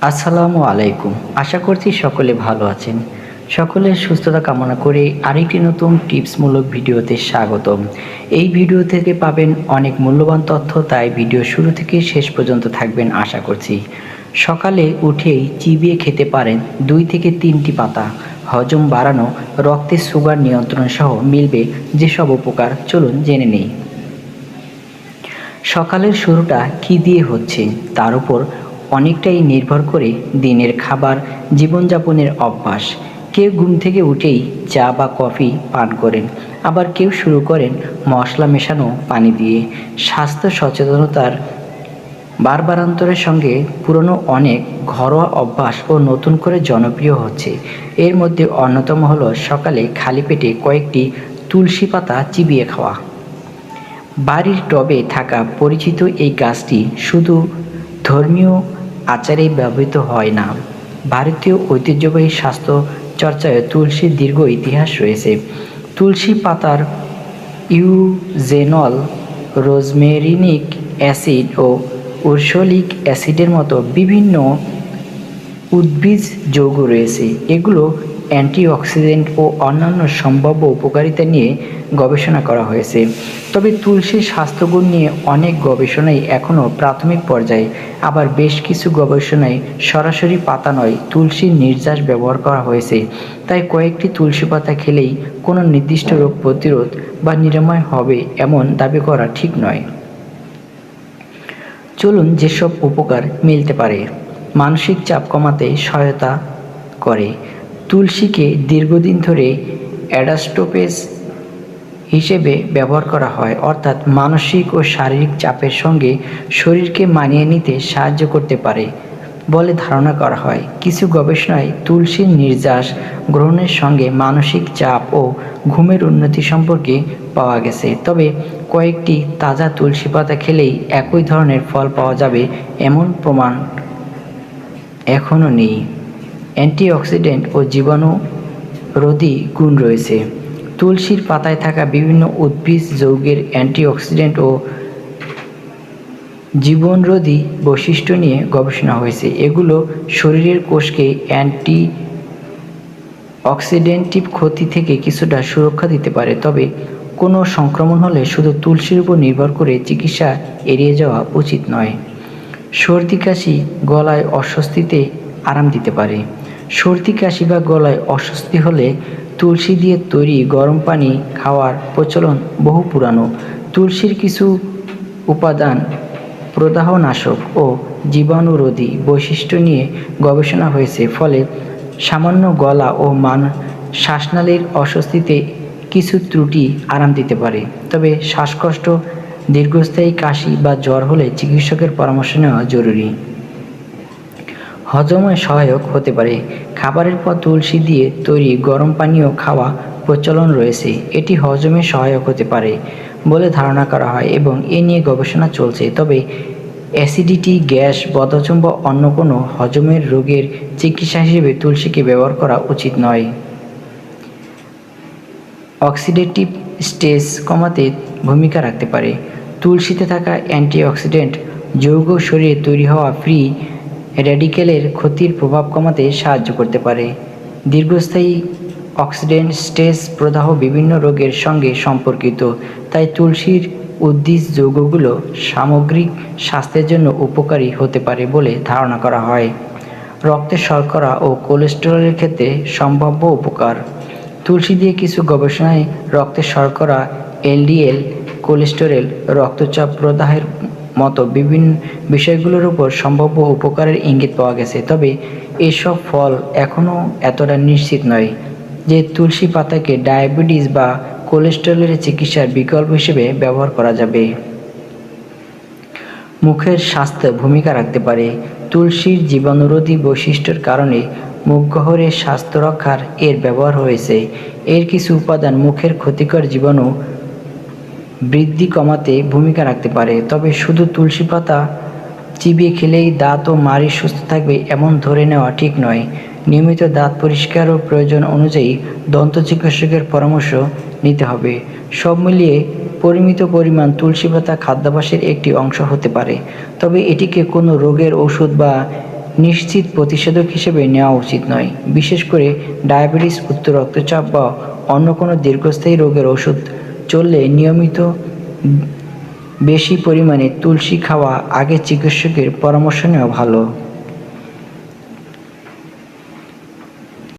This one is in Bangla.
আসসালামু আলাইকুম। আশা করছি সকলে ভালো আছেন। সকলের সুস্থতা কামনা করে আরেকটি নতুন টিপসমূলক ভিডিওতে স্বাগতম। এই ভিডিও থেকে পাবেন অনেক মূল্যবান তথ্য, তাই ভিডিও শুরু থেকে শেষ পর্যন্ত থাকবেন আশা করছি। সকালে উঠেই চিবিয়ে খেতে পারেন 2 থেকে 3টি পাতা। হজম বাড়ানো, রক্তে সুগার নিয়ন্ত্রণ সহ মিলবে যেসব উপকার, চলুন জেনে নেই। সকালের শুরুটা কী দিয়ে হচ্ছে তার উপর অনেকটাই নির্ভর করে দিনের খাবার, জীবনযাপনের অভ্যাস। কেউ ঘুম থেকে উঠেই চা বা কফি পান করেন, আবার কেউ শুরু করেন মশলা মেশানো পানি দিয়ে। স্বাস্থ্য সচেতনতার বারবারান্তরের সঙ্গে পুরনো অনেক ঘরোয়া অভ্যাস ও নতুন করে জনপ্রিয় হচ্ছে। এর মধ্যে অন্যতম হলো সকালে খালি পেটে কয়েকটি তুলসী পাতা চিবিয়ে খাওয়া। বাড়ির টবে থাকা পরিচিত এই গাছটি শুধু ধর্মীয় আচারেই ব্যবহৃত হয় না, ভারতীয় ঐতিহ্যবাহী স্বাস্থ্য চর্চায় তুলসীর দীর্ঘ ইতিহাস রয়েছে। তুলসী পাতার ইউজেনল, রোজমেরিনিক অ্যাসিড ও উরসলিক অ্যাসিডের মতো বিভিন্ন উদ্ভিজ যৌগ রয়েছে। এগুলো অ্যান্টিঅক্সিডেন্ট ও অন্যান্য সম্ভাব্য উপকারিতা নিয়ে গবেষণা করা হয়েছে। তবে তুলসীর স্বাস্থ্যগুণ নিয়ে অনেক গবেষণাই এখনও প্রাথমিক পর্যায়ে, আবার বেশ কিছু গবেষণায় সরাসরি পাতা নয়, তুলসীর নির্যাস ব্যবহার করা হয়েছে। তাই কয়েকটি তুলসী পাতা খেলেই কোনো নির্দিষ্ট রোগ প্রতিরোধ বা নিরাময় হবে এমন দাবি করা ঠিক নয়। চলুন যেসব উপকার মিলতে পারে। মানসিক চাপ কমাতে সহায়তা করে। তুলসীকে দীর্ঘদিন ধরে অ্যাডাস্টোপেজ হিসেবে ব্যবহার করা হয়, অর্থাৎ মানসিক ও শারীরিক চাপের সঙ্গে শরীরকে মানিয়ে নিতে সাহায্য করতে পারে বলে ধারণা করা হয়। কিছু গবেষণায় তুলসীর নির্যাস গ্রহণের সঙ্গে মানসিক চাপ ও ঘুমের উন্নতি সম্পর্কে পাওয়া গেছে। তবে কয়েকটি তাজা তুলসী পাতা খেলেই একই ধরনের ফল পাওয়া যাবে এমন প্রমাণ এখনও নেই। অ্যান্টিঅক্সিডেন্ট ও জীবাণুরোধী গুণ রয়েছে। তুলসীর পাতায় থাকা বিভিন্ন উদ্ভিজ যৌগের অ্যান্টিঅক্সিডেন্ট ও জীবনরোধী বৈশিষ্ট্য নিয়ে গবেষণা হয়েছে। এগুলো শরীরের কোষকে অ্যান্টি অক্সিডেন্টিভ ক্ষতি থেকে কিছুটা সুরক্ষা দিতে পারে। তবে কোনো সংক্রমণ হলে শুধু তুলসীর উপর নির্ভর করে চিকিৎসা এড়িয়ে যাওয়া উচিত নয়। সর্দি কাশি, গলায় অস্বস্তিতে আরাম দিতে পারে। সর্দি কাশি বা গলায় অস্বস্তি হলে তুলসী দিয়ে তৈরি গরম পানি খাওয়ার প্রচলন বহু পুরানো। তুলসীর কিছু উপাদান প্রদাহনাশক ও জীবাণুরোধী বৈশিষ্ট্য নিয়ে গবেষণা হয়েছে, ফলে সামান্য গলা ও শ্বাসনালীর অস্বস্তিতে কিছু ত্রুটি আরাম দিতে পারে। তবে শ্বাসকষ্ট, দীর্ঘস্থায়ী কাশি বা জ্বর হলে চিকিৎসকের পরামর্শ নেওয়া জরুরি। হজমে সহায়ক হতে পারে। খাবারের পর তুলসী দিয়ে তৈরি গরম পানীয় খাওয়া প্রচলন রয়েছে। এটি হজমে সহায়ক হতে পারে বলে ধারণা করা হয় এবং এ নিয়ে গবেষণা চলছে। তবে অ্যাসিডিটি, গ্যাস, বদহজম বা অন্য কোনো হজমের রোগের চিকিৎসা হিসেবে তুলসীকে ব্যবহার করা উচিত নয়। অক্সিডেটিভ স্ট্রেস কমাতে ভূমিকা রাখতে পারে। তুলসীতে থাকা অ্যান্টিঅক্সিডেন্ট যৌগ শরীরে তৈরি হওয়া ফ্রি র্যাডিক্যালের ক্ষতির প্রভাব কমাতে সাহায্য করতে পারে। দীর্ঘস্থায়ী অক্সিডেন্ট স্ট্রেস প্রদাহ বিভিন্ন রোগের সঙ্গে সম্পর্কিত, তাই তুলসীর উদ্ভিজ যৌগগুলো সামগ্রিক স্বাস্থ্যের জন্য উপকারী হতে পারে বলে ধারণা করা হয়। রক্তে শর্করা ও কোলেস্টেরলের ক্ষেত্রে সম্ভাব্য উপকার। তুলসী দিয়ে কিছু গবেষণায় রক্তে শর্করা, এলডিএল, কোলেস্টেরল, রক্তচাপ প্রদাহের মতো বিভিন্ন বিষয়গুলোর উপর সম্ভাব্য উপকারের ইঙ্গিত পাওয়া গেছে। তবে এসব ফল এখনও এতটা নিশ্চিত নয় যে তুলসী পাতাকে ডায়াবেটিস বা কোলেস্টেরলের চিকিৎসার বিকল্প হিসেবে ব্যবহার করা যাবে। মুখের স্বাস্থ্যে ভূমিকা রাখতে পারে। তুলসীর জীবাণুরোধী বৈশিষ্ট্যের কারণে মুখগহ্বরের স্বাস্থ্য রক্ষার এর ব্যবহার হয়েছে। এর কিছু উপাদান মুখের ক্ষতিকর জীবাণু বৃদ্ধি কমাতে ভূমিকা রাখতে পারে। তবে শুধু তুলসী পাতা চিবিয়ে খেলেই দাঁত ও মাড়ি সুস্থ থাকবে এমন ধরে নেওয়া ঠিক নয়। নিয়মিত দাঁত পরিষ্কার ও প্রয়োজন অনুযায়ী দন্ত চিকিৎসকের পরামর্শ নিতে হবে। সব মিলিয়ে পরিমিত পরিমাণ তুলসী পাতা খাদ্যাভ্যাসের একটি অংশ হতে পারে, তবে এটিকে কোনো রোগের ওষুধ বা নিশ্চিত প্রতিষেধক হিসেবে নেওয়া উচিত নয়। বিশেষ করে ডায়াবেটিস, উচ্চ রক্তচাপ বা অন্য কোনো দীর্ঘস্থায়ী রোগের ওষুধ চললে নিয়মিত বেশি পরিমাণে তুলসী খাওয়া আগে চিকিৎসকের পরামর্শ নেওয়া ভালো।